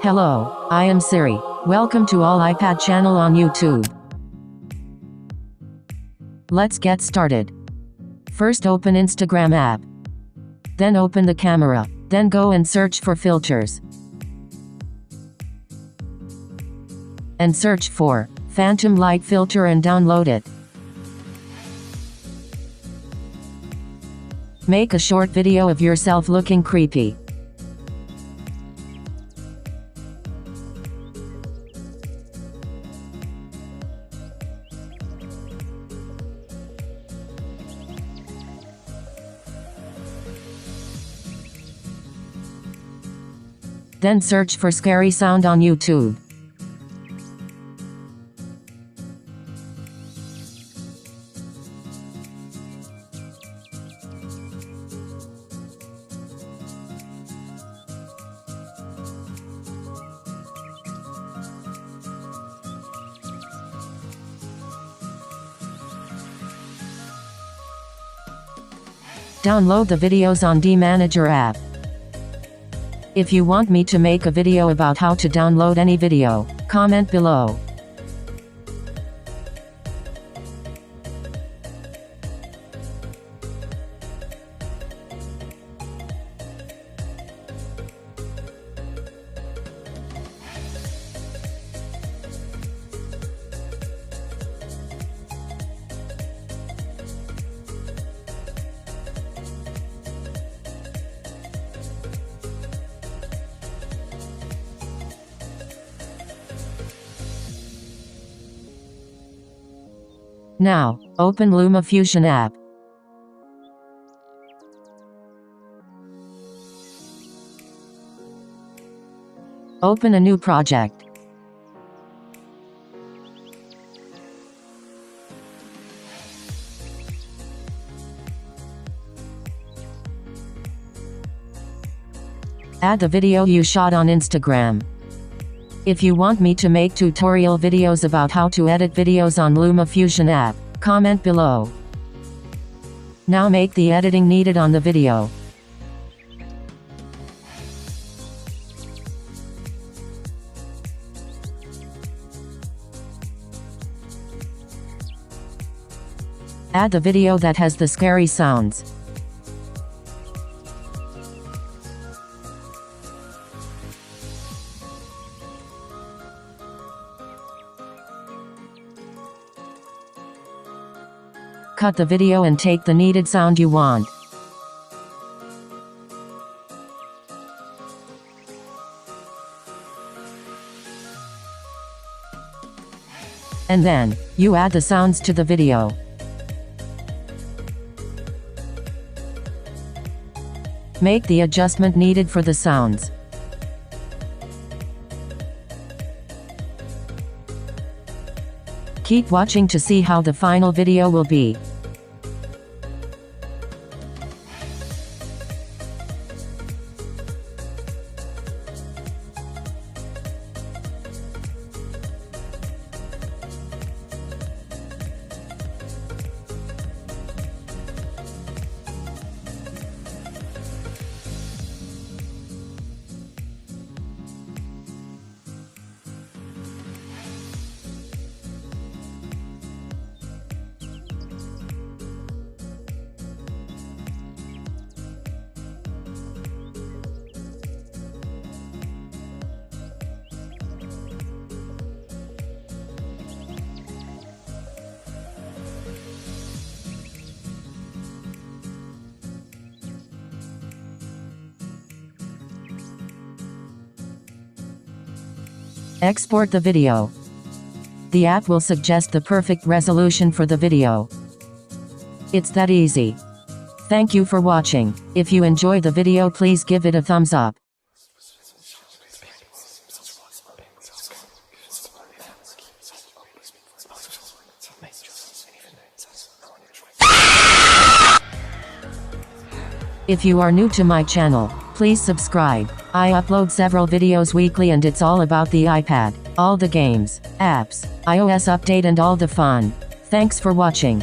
Hello, I am Siri. Welcome to All iPad channel on YouTube. Let's get started. First open Instagram app. Then open the camera. Then go and search for filters. And search for Phantom Light Filter and download it. Make a short video of yourself looking creepy. Then search for scary sound on YouTube. Download the videos on DManager app. If you want me to make a video about how to download any video, comment below. Now, open LumaFusion app. Open a new project. Add the video you shot on Instagram. If you want me to make tutorial videos about how to edit videos on LumaFusion app, comment below. Now make the editing needed on the video. Add the video that has the scary sounds. Cut the video and take the needed sound you want. And then, you add the sounds to the video. Make the adjustment needed for the sounds. Keep watching to see how the final video will be. Export the video. The app will suggest the perfect resolution for the video. It's that easy. Thank you for watching. If you enjoy the video, please give it a thumbs up. If you are new to my channel, please subscribe. I upload several videos weekly and it's all about the iPad, all the games, apps, iOS update and all the fun. Thanks for watching.